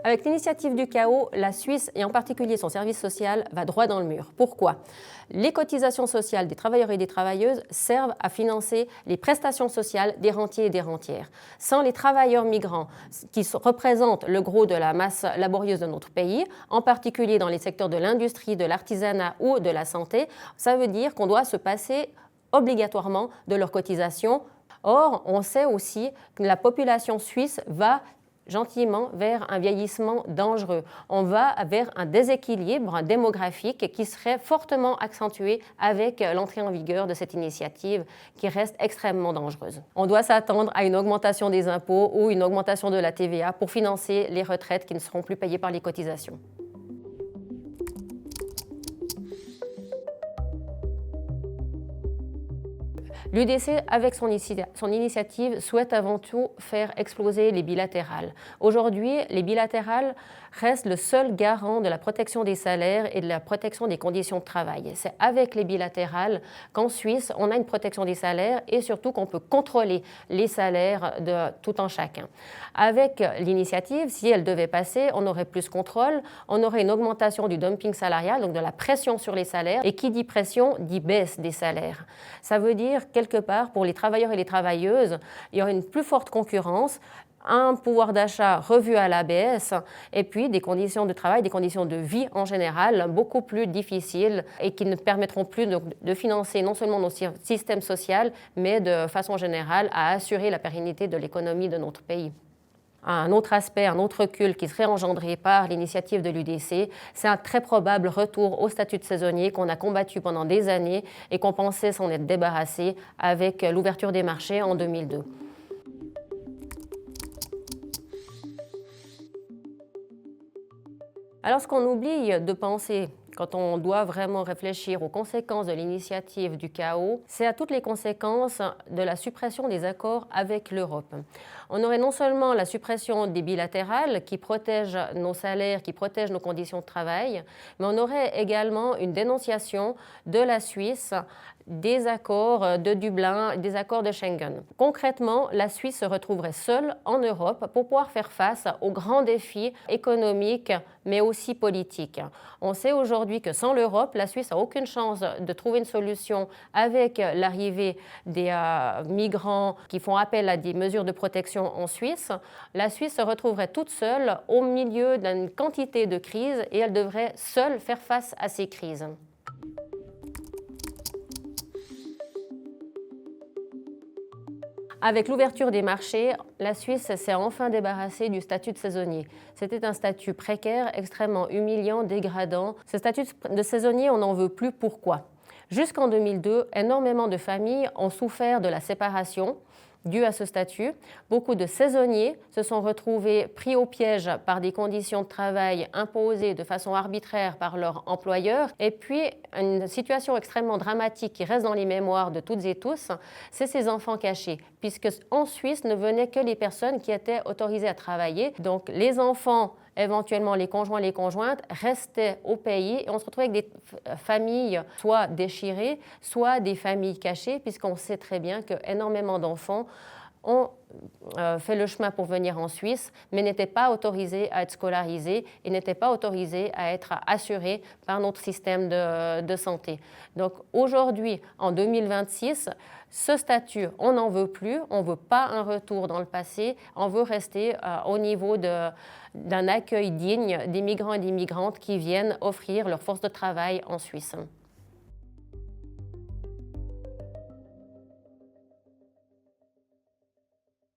Avec l'initiative du chaos, la Suisse, et en particulier son service social, va droit dans le mur. Pourquoi? Les cotisations sociales des travailleurs et des travailleuses servent à financer les prestations sociales des rentiers et des rentières. Sans les travailleurs migrants, qui représentent le gros de la masse laborieuse de notre pays, en particulier dans les secteurs de l'industrie, de l'artisanat ou de la santé, ça veut dire qu'on doit se passer obligatoirement de leurs cotisations. Or, on sait aussi que la population suisse va gentiment vers un vieillissement dangereux. On va vers un déséquilibre démographique qui serait fortement accentué avec l'entrée en vigueur de cette initiative qui reste extrêmement dangereuse. On doit s'attendre à une augmentation des impôts ou une augmentation de la TVA pour financer les retraites qui ne seront plus payées par les cotisations. L'UDC, avec son initiative, souhaite avant tout faire exploser les bilatérales. Aujourd'hui, les bilatérales restent le seul garant de la protection des salaires et de la protection des conditions de travail. C'est avec les bilatérales qu'en Suisse, on a une protection des salaires et surtout qu'on peut contrôler les salaires de tout un chacun. Avec l'initiative, si elle devait passer, on aurait plus de contrôle, on aurait une augmentation du dumping salarial, donc de la pression sur les salaires. Et qui dit pression, dit baisse des salaires. Ça veut dire quelque part, pour les travailleurs et les travailleuses, il y aurait une plus forte concurrence, un pouvoir d'achat revu à la baisse et puis des conditions de travail, des conditions de vie en général beaucoup plus difficiles et qui ne permettront plus de financer non seulement nos systèmes sociaux, mais de façon générale à assurer la pérennité de l'économie de notre pays. Un autre aspect, un autre recul qui serait engendré par l'initiative de l'UDC, c'est un très probable retour au statut de saisonnier qu'on a combattu pendant des années et qu'on pensait s'en être débarrassé avec l'ouverture des marchés en 2002. Alors ce qu'on oublie de penser quand on doit vraiment réfléchir aux conséquences de l'initiative du chaos, c'est à toutes les conséquences de la suppression des accords avec l'Europe. On aurait non seulement la suppression des bilatérales qui protègent nos salaires, qui protègent nos conditions de travail, mais on aurait également une dénonciation de la Suisse des accords de Dublin, des accords de Schengen. Concrètement, la Suisse se retrouverait seule en Europe pour pouvoir faire face aux grands défis économiques, mais aussi politiques. On sait aujourd'hui que sans l'Europe, la Suisse n'a aucune chance de trouver une solution avec l'arrivée des migrants qui font appel à des mesures de protection en Suisse. La Suisse se retrouverait toute seule au milieu d'une quantité de crises et elle devrait seule faire face à ces crises. Avec l'ouverture des marchés, la Suisse s'est enfin débarrassée du statut de saisonnier. C'était un statut précaire, extrêmement humiliant, dégradant. Ce statut de saisonnier, on n'en veut plus. Pourquoi? Jusqu'en 2002, énormément de familles ont souffert de la séparation due à ce statut. Beaucoup de saisonniers se sont retrouvés pris au piège par des conditions de travail imposées de façon arbitraire par leur employeur. Et puis, une situation extrêmement dramatique qui reste dans les mémoires de toutes et tous, c'est ces enfants cachés, puisque en Suisse ne venaient que les personnes qui étaient autorisées à travailler. Donc, les enfants, éventuellement les conjoints, les conjointes, restaient au pays et on se retrouvait avec des familles soit déchirées, soit des familles cachées, puisqu'on sait très bien qu'énormément d'enfants ont fait le chemin pour venir en Suisse, mais n'étaient pas autorisés à être scolarisés et n'étaient pas autorisés à être assurés par notre système de santé. Donc aujourd'hui, en 2026, ce statut, on n'en veut plus, on ne veut pas un retour dans le passé, on veut rester au niveau d'un accueil digne des migrants et des migrantes qui viennent offrir leur force de travail en Suisse.